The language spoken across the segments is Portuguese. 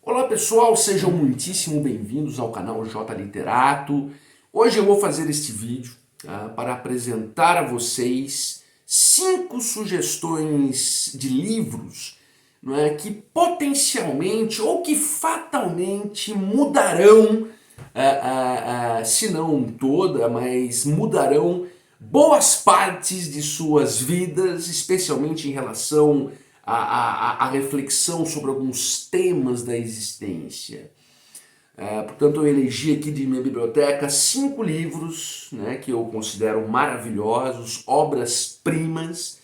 Olá pessoal, sejam muitíssimo bem-vindos ao canal J Literato. Hoje eu vou fazer este vídeo para apresentar a vocês 5 sugestões de livros, não é, que potencialmente ou que fatalmente mudarão, se não toda, mas mudarão boas partes de suas vidas, especialmente em relação a reflexão sobre alguns temas da existência. Portanto, eu elegi aqui de minha biblioteca 5 livros, né, que eu considero maravilhosos, obras-primas,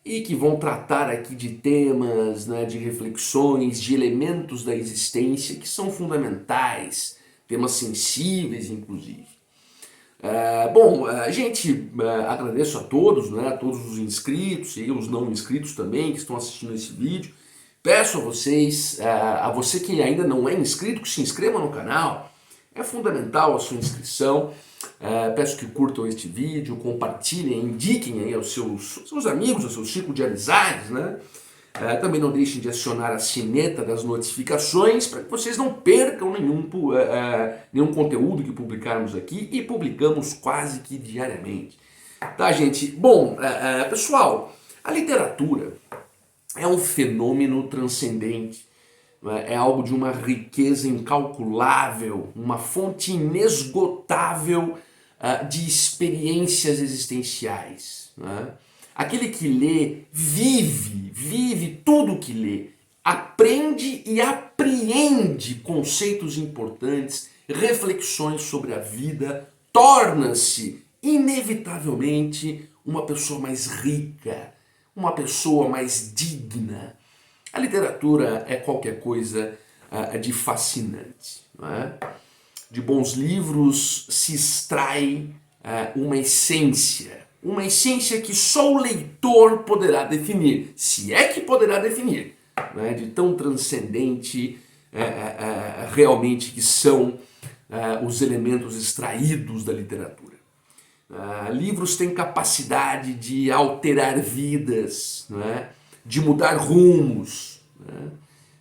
e que vão tratar aqui de temas, né, de reflexões, de elementos da existência que são fundamentais, temas sensíveis, inclusive. Gente, agradeço a todos, né, a todos os inscritos e os não inscritos também que estão assistindo esse vídeo. Peço a vocês, a você que ainda não é inscrito, que se inscreva no canal. É fundamental a sua inscrição. Peço que curtam este vídeo, compartilhem, indiquem aí aos seus amigos, ao seu círculo de amizades, né? Também não deixem de acionar a sineta das notificações para que vocês não percam nenhum conteúdo que publicarmos aqui, e publicamos quase que diariamente. Tá, gente? Bom, pessoal, a literatura é um fenômeno transcendente, é algo de uma riqueza incalculável, uma fonte inesgotável de experiências existenciais, né? Aquele que lê, vive tudo que lê, aprende e apreende conceitos importantes, reflexões sobre a vida, torna-se inevitavelmente uma pessoa mais rica, uma pessoa mais digna. A literatura é qualquer coisa de fascinante, não é? De bons livros se extrai uma essência que só o leitor poderá definir, se é que poderá definir, né, de tão transcendente realmente que são os elementos extraídos da literatura. Livros têm capacidade de alterar vidas, né, de mudar rumos, né,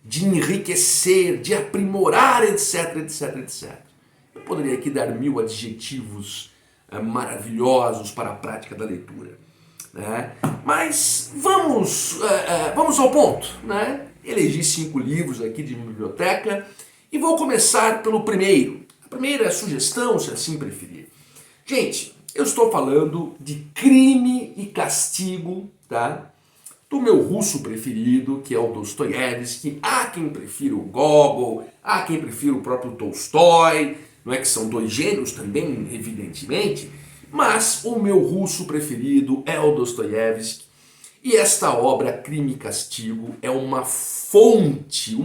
de enriquecer, de aprimorar, etc, etc, etc. Eu poderia aqui dar 1000 adjetivos maravilhosos para a prática da leitura, né? Mas vamos ao ponto, né? Elegi 5 livros aqui de minha biblioteca e vou começar pelo primeiro. A primeira sugestão, se assim preferir. Gente, eu estou falando de Crime e Castigo, tá? Do meu russo preferido, que é o Dostoiévski. Há quem prefira o Gogol, há quem prefira o próprio Tolstói, não é que são 2 gênios também, evidentemente, mas o meu russo preferido é o Dostoiévski, e esta obra, Crime e Castigo, é uma fonte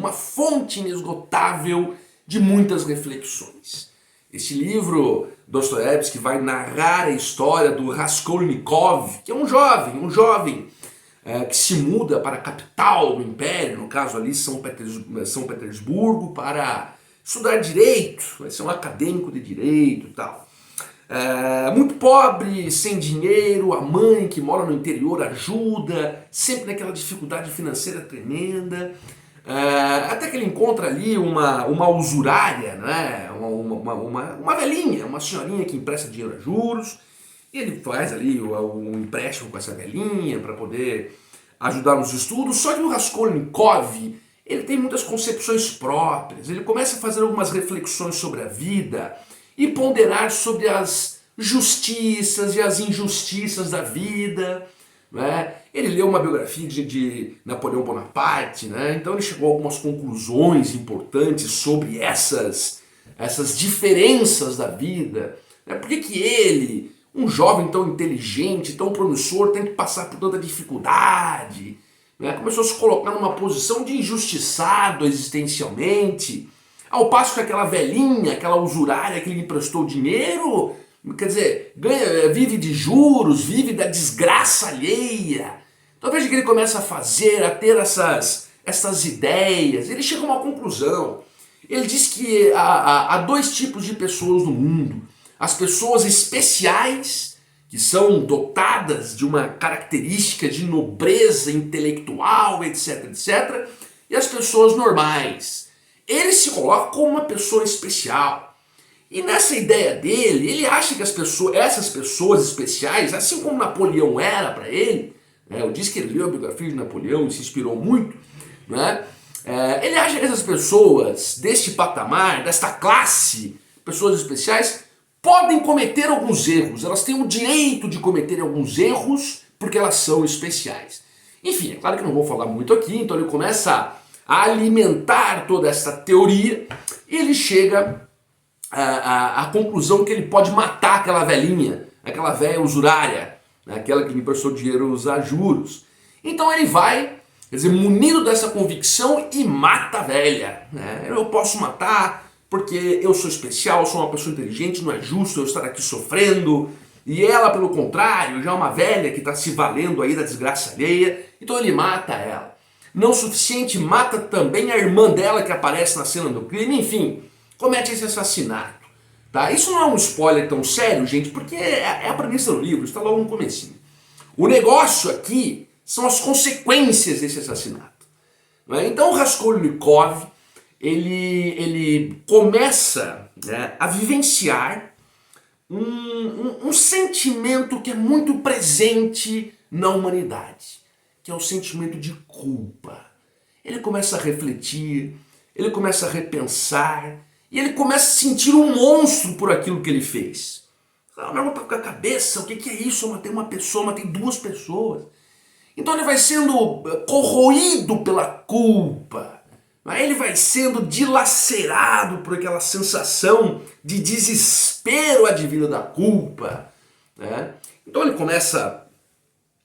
inesgotável de muitas reflexões. Este livro, Dostoiévski, vai narrar a história do Raskolnikov, que é um jovem que se muda para a capital do império, no caso ali São Petersburgo, para estudar direito, vai ser um acadêmico de direito e tal. Muito pobre, sem dinheiro, a mãe que mora no interior ajuda, sempre naquela dificuldade financeira tremenda, até que ele encontra ali uma usurária, né? uma velhinha, uma senhorinha que empresta dinheiro a juros, e ele faz ali um empréstimo com essa velhinha para poder ajudar nos estudos. Só que o Raskolnikov, ele tem muitas concepções próprias, ele começa a fazer algumas reflexões sobre a vida e ponderar sobre as justiças e as injustiças da vida, né? Ele leu uma biografia de Napoleão Bonaparte, né? Então ele chegou a algumas conclusões importantes sobre essas diferenças da vida, né? Por que ele, um jovem tão inteligente, tão promissor, tem que passar por tanta dificuldade, né? Começou a se colocar numa posição de injustiçado existencialmente, ao passo que aquela velhinha, aquela usurária que lhe emprestou dinheiro, quer dizer, vive de juros, vive da desgraça alheia. Então veja que ele começa a ter essas ideias, ele chega a uma conclusão. Ele diz que há 2 tipos de pessoas no mundo: as pessoas especiais, que são dotadas de uma característica de nobreza intelectual, etc, etc, e as pessoas normais. ele se coloca como uma pessoa especial. E nessa ideia dele, ele acha que essas pessoas especiais, assim como Napoleão era para ele, né, eu disse que ele leu a biografia de Napoleão e se inspirou muito, né, ele acha que essas pessoas deste patamar, desta classe, pessoas especiais, podem cometer alguns erros, elas têm o direito de cometer alguns erros porque elas são especiais. Enfim, é claro que não vou falar muito aqui, então ele começa a alimentar toda essa teoria e ele chega à conclusão que ele pode matar aquela velhinha, aquela velha usurária, né, aquela que me emprestou dinheiro usar juros. Então ele vai, quer dizer, munido dessa convicção e mata a velha. Né? Eu posso matar porque eu sou especial, eu sou uma pessoa inteligente, não é justo eu estar aqui sofrendo. E ela, pelo contrário, já é uma velha que está se valendo aí da desgraça alheia, então ele mata ela. Não o suficiente, mata também a irmã dela que aparece na cena do crime, enfim, comete esse assassinato. Tá? Isso não é um spoiler tão sério, gente, porque é a premissa do livro, está logo no comecinho. O negócio aqui são as consequências desse assassinato. Né? Então o Raskolnikov, ele começa, né, a vivenciar um sentimento que é muito presente na humanidade, que é o sentimento de culpa. Ele começa a refletir, ele começa a repensar, e ele começa a sentir um monstro por aquilo que ele fez. Ah, meu irmão tá com a cabeça, o que é isso? Eu matei uma pessoa, eu matei duas pessoas. Então ele vai sendo corroído pela culpa. Ele vai sendo dilacerado por aquela sensação de desespero advinda da culpa. Né? Então ele começa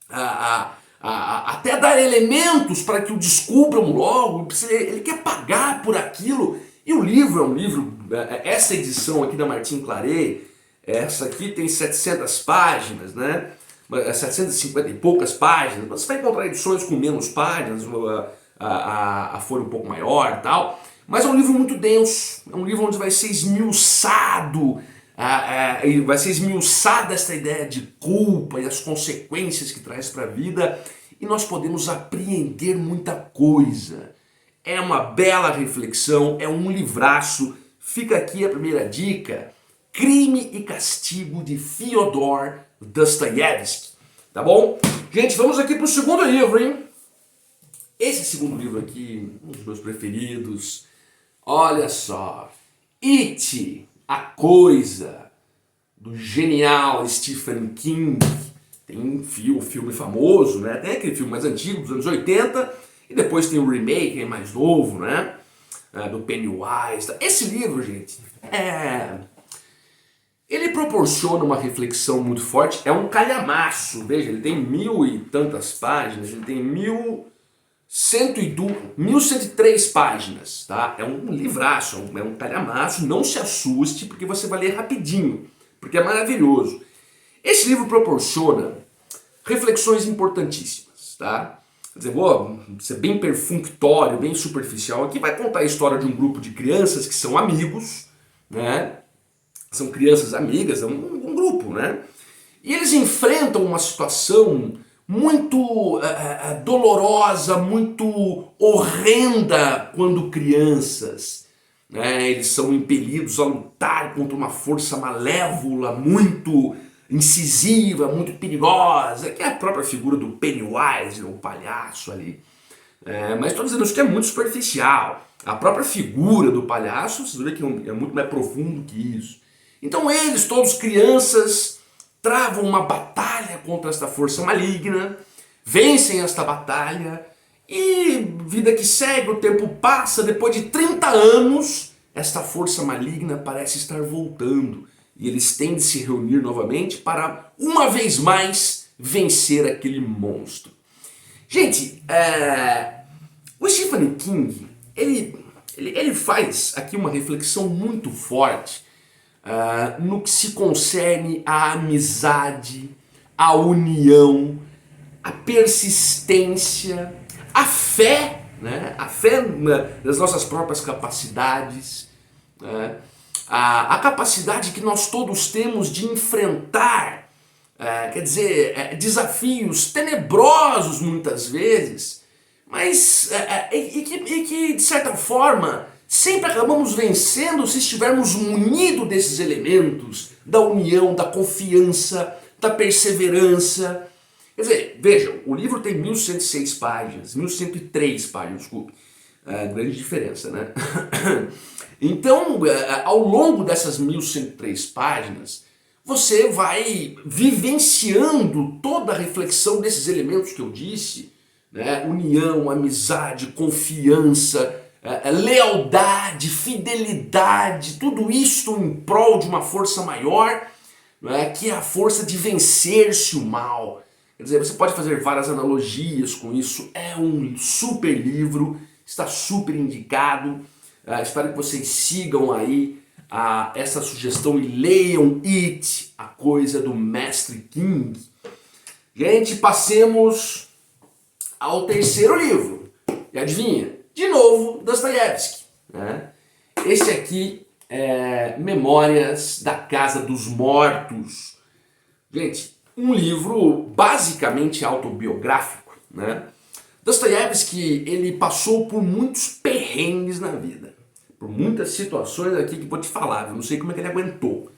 a até dar elementos para que o descubram logo. Ele quer pagar por aquilo. E o livro é um livro, essa edição aqui da Martin Claret, essa aqui tem 700 páginas, né? 750 e poucas páginas. Você vai encontrar edições com menos páginas, a folha um pouco maior e tal, mas é um livro muito denso, é um livro onde vai ser esmiuçado, vai ser esmiuçada essa ideia de culpa e as consequências que traz para a vida, e nós podemos apreender muita coisa. É uma bela reflexão, é um livraço. Fica aqui a primeira dica: Crime e Castigo, de Fyodor Dostoiévski. Tá bom? Gente, vamos aqui para o segundo livro, hein? Esse segundo livro aqui, um dos meus preferidos, olha só, It, A Coisa, do genial Stephen King. Tem um filme famoso, né? Tem aquele filme mais antigo, dos anos 80, e depois tem o remake, que é mais novo, né? Do Pennywise. Esse livro, gente, ele proporciona uma reflexão muito forte, é um calhamaço, veja, ele tem 1000 e tantas páginas, ele tem 1103 páginas, tá? É um livraço, é um calhamaço, não se assuste porque você vai ler rapidinho, porque é maravilhoso. Esse livro proporciona reflexões importantíssimas, tá? Quer dizer, vou ser bem perfunctório, bem superficial aqui, vai contar a história de um grupo de crianças que são amigos, né? São crianças amigas, é um grupo, né? E eles enfrentam uma situação muito dolorosa, muito horrenda quando crianças. Né? Eles são impelidos a lutar contra uma força malévola, muito incisiva, muito perigosa, que é a própria figura do Pennywise, o palhaço ali. Mas estou dizendo isso que é muito superficial. A própria figura do palhaço, vocês vê que é muito mais profundo que isso. Então eles, todos crianças, travam uma batalha contra esta força maligna, vencem esta batalha e vida que segue, o tempo passa, depois de 30 anos, esta força maligna parece estar voltando e eles têm de se reunir novamente para, uma vez mais, vencer aquele monstro. Gente, o Stephen King, ele faz aqui uma reflexão muito forte no que se concerne à amizade, à união, à persistência, à fé, né? A fé nas nossas próprias capacidades, né? A capacidade que nós todos temos de enfrentar, quer dizer, desafios tenebrosos muitas vezes, mas e que de certa forma sempre acabamos vencendo se estivermos munidos desses elementos, da união, da confiança, da perseverança. Quer dizer, vejam, o livro tem 1106 páginas, 1103 páginas, desculpe. Grande diferença, né? Então, ao longo dessas 1103 páginas, você vai vivenciando toda a reflexão desses elementos que eu disse, né? União, amizade, confiança, lealdade, fidelidade, tudo isso em prol de uma força maior, né? Que é a força de vencer-se o mal. Quer dizer, você pode fazer várias analogias com isso, é um super livro, está super indicado. Espero que vocês sigam aí essa sugestão e leiam It, a coisa do Mestre King. Gente, passemos ao terceiro livro. E adivinha? De novo, Dostoiévski, né? Esse aqui é Memórias da Casa dos Mortos. Gente, um livro basicamente autobiográfico, né? Dostoiévski, ele passou por muitos perrengues na vida, por muitas situações aqui que vou te falar, eu não sei como é que ele aguentou.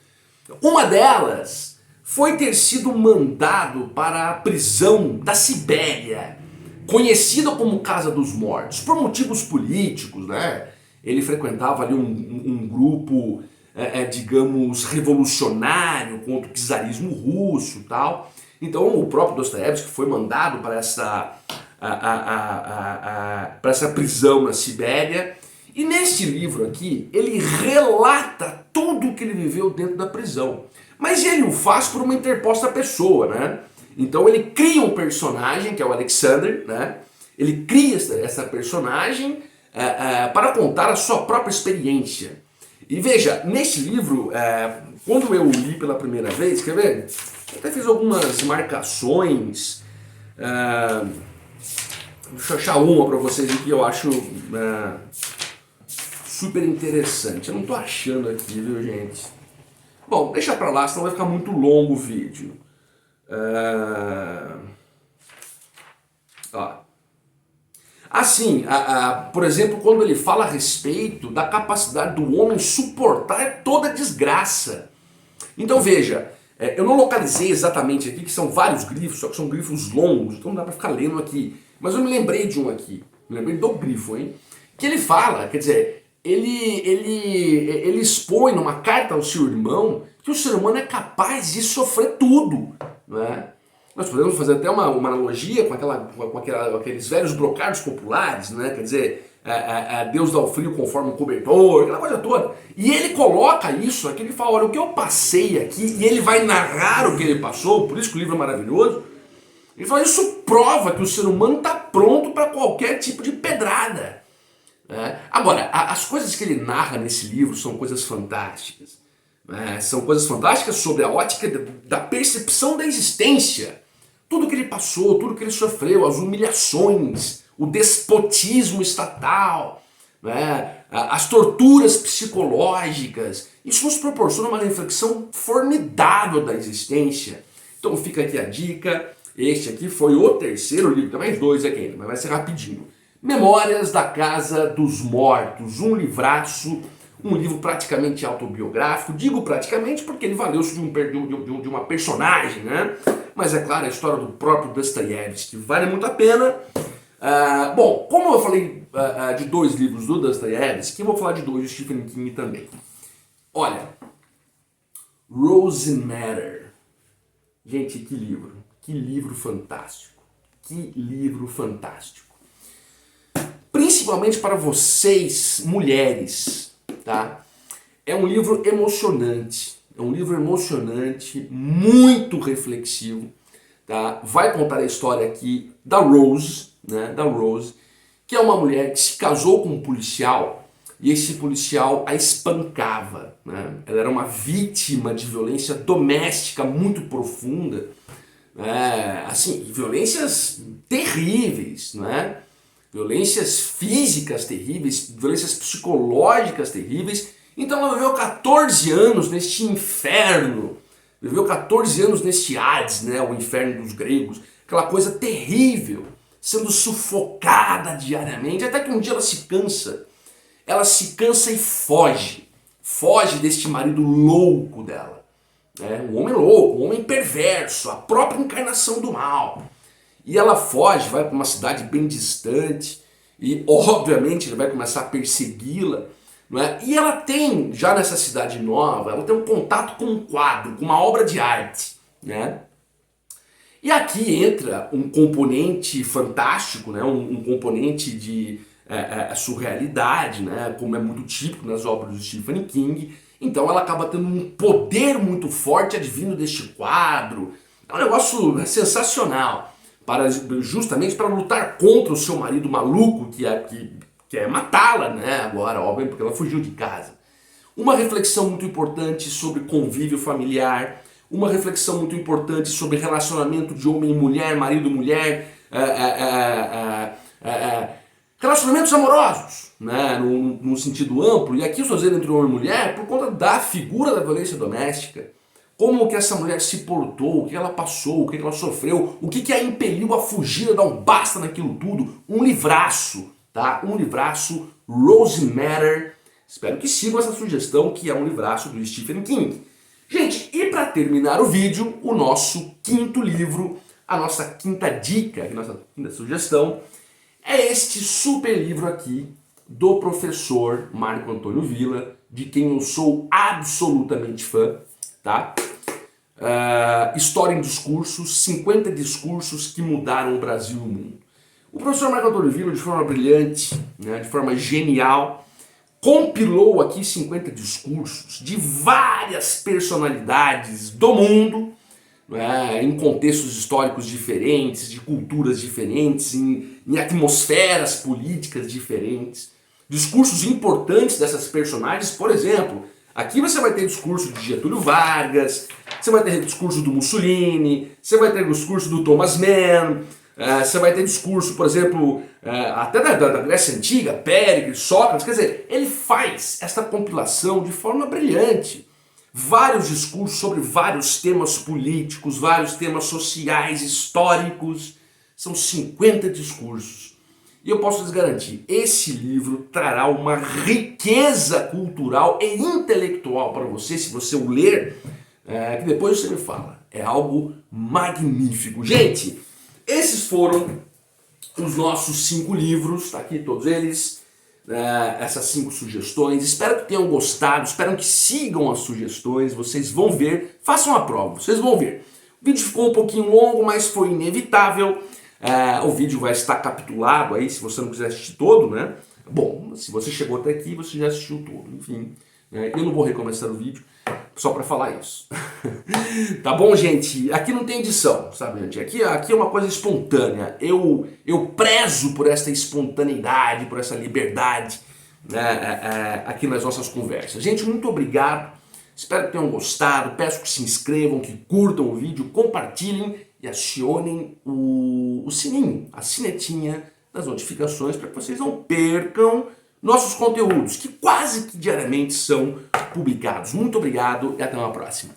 Uma delas foi ter sido mandado para a prisão da Sibéria, conhecida como Casa dos Mortos, por motivos políticos, né? Ele frequentava ali um grupo, digamos, revolucionário contra o czarismo russo e tal. Então o próprio Dostoiévski foi mandado para essa prisão na Sibéria. E neste livro aqui, ele relata tudo o que ele viveu dentro da prisão. Mas ele o faz por uma interposta pessoa, né? Então ele cria um personagem, que é o Alexander, né? Ele cria essa personagem para contar a sua própria experiência. E veja, neste livro, quando eu o li pela primeira vez, quer ver? Eu até fiz algumas marcações. Deixa eu achar uma para vocês aqui que eu acho super interessante. Eu não tô achando aqui, viu, gente? Bom, deixa pra lá, senão vai ficar muito longo o vídeo. Assim, por exemplo, quando ele fala a respeito da capacidade do homem suportar toda desgraça. Então veja, eu não localizei exatamente aqui, que são vários grifos, só que são grifos longos, então não dá pra ficar lendo aqui. Mas eu me lembrei de um aqui, me lembrei do grifo, hein? Que ele fala, quer dizer, ele expõe numa carta ao seu irmão que o ser humano é capaz de sofrer tudo, né? Nós podemos fazer até uma analogia com aqueles velhos brocados populares, né? Quer dizer, Deus dá o frio conforme o cobertor, aquela coisa toda. E ele coloca isso aqui, ele fala, olha, o que eu passei aqui, e ele vai narrar o que ele passou, por isso que o livro é maravilhoso. Ele fala, isso prova que o ser humano está pronto para qualquer tipo de pedrada. Agora, as coisas que ele narra nesse livro são coisas fantásticas. São coisas fantásticas sobre a ótica da percepção da existência. Tudo que ele passou, tudo que ele sofreu, as humilhações, o despotismo estatal, as torturas psicológicas. Isso nos proporciona uma reflexão formidável da existência. Então fica aqui a dica. Este aqui foi o terceiro livro, tem mais dois aqui ainda, mas vai ser rapidinho. Memórias da Casa dos Mortos, um livraço, um livro praticamente autobiográfico. Digo praticamente porque ele valeu-se de uma personagem, né? Mas é claro, a história do próprio Dostoiévski vale muito a pena. Bom, como eu falei de dois livros do Dostoiévski, eu vou falar de dois do Stephen King também. Olha, Rosematter. Gente, que livro. Que livro fantástico. Que livro fantástico. Principalmente para vocês, mulheres, tá? É um livro emocionante. É um livro emocionante, muito reflexivo, tá? Vai contar a história aqui da Rose, né? Da Rose, que é uma mulher que se casou com um policial e esse policial a espancava, né? Ela era uma vítima de violência doméstica muito profunda, assim, violências terríveis, né? Violências físicas terríveis, violências psicológicas terríveis. Então ela viveu 14 anos neste inferno, viveu 14 anos neste Hades, né, o inferno dos gregos, aquela coisa terrível, sendo sufocada diariamente, até que um dia ela se cansa ela se cansa e foge. Foge deste marido louco dela. Um homem louco, um homem perverso, a própria encarnação do mal. E ela foge, vai para uma cidade bem distante e obviamente ele vai começar a persegui-la. Não é? E ela tem, já nessa cidade nova, ela tem um contato com um quadro, com uma obra de arte. Né? E aqui entra um componente fantástico, né? um componente de surrealidade, né? Como é muito típico nas obras do Stephen King. Então ela acaba tendo um poder muito forte advindo deste quadro. É um negócio sensacional, justamente para lutar contra o seu marido maluco, que quer matá-la, né? Agora, óbvio, porque ela fugiu de casa. Uma reflexão muito importante sobre convívio familiar, uma reflexão muito importante sobre relacionamento de homem e mulher, marido e mulher, relacionamentos amorosos, né, num sentido amplo, e aqui eu estou dizendo entre homem e mulher por conta da figura da violência doméstica, como que essa mulher se portou, o que ela passou, o que ela sofreu, o que a impeliu a fugir, a dar um basta naquilo tudo. Um livraço, tá? Um livraço, Rose Matter. Espero que sigam essa sugestão, que é um livraço do Stephen King. Gente, e para terminar o vídeo, o nosso quinto livro, a nossa quinta dica, a nossa quinta sugestão, é este super livro aqui do professor Marco Antônio Villa, de quem eu sou absolutamente fã, tá? História em Discursos, 50 discursos que mudaram o Brasil e o mundo. O professor Marco Antônio Villa, de forma brilhante, né, de forma genial, compilou aqui 50 discursos de várias personalidades do mundo, em contextos históricos diferentes, de culturas diferentes, em atmosferas políticas diferentes. Discursos importantes dessas personagens, por exemplo, aqui você vai ter discurso de Getúlio Vargas, você vai ter discurso do Mussolini, você vai ter discurso do Thomas Mann, você vai ter discurso, por exemplo, até da Grécia Antiga, Péricles, Sócrates. Quer dizer, ele faz essa compilação de forma brilhante. Vários discursos sobre vários temas políticos, vários temas sociais, históricos. São 50 discursos. E eu posso lhes garantir, esse livro trará uma riqueza cultural e intelectual para você, se você o ler, que depois você me fala. É algo magnífico. Gente, esses foram os nossos 5 livros, tá aqui todos eles. Essas 5 sugestões, espero que tenham gostado, espero que sigam as sugestões, vocês vão ver, façam a prova, vocês vão ver. O vídeo ficou um pouquinho longo, mas foi inevitável, o vídeo vai estar capitulado aí, se você não quiser assistir todo, né? Bom, se você chegou até aqui, você já assistiu todo, enfim, eu não vou recomeçar o vídeo, só para falar isso. Tá bom, gente? Aqui não tem edição, sabe, gente? Aqui é uma coisa espontânea. Eu prezo por essa espontaneidade, por essa liberdade, né, aqui nas nossas conversas. Gente, muito obrigado. Espero que tenham gostado. Peço que se inscrevam, que curtam o vídeo, compartilhem e acionem o sininho, a sinetinha das notificações para que vocês não percam nossos conteúdos, que quase que diariamente são publicados. Muito obrigado e até uma próxima.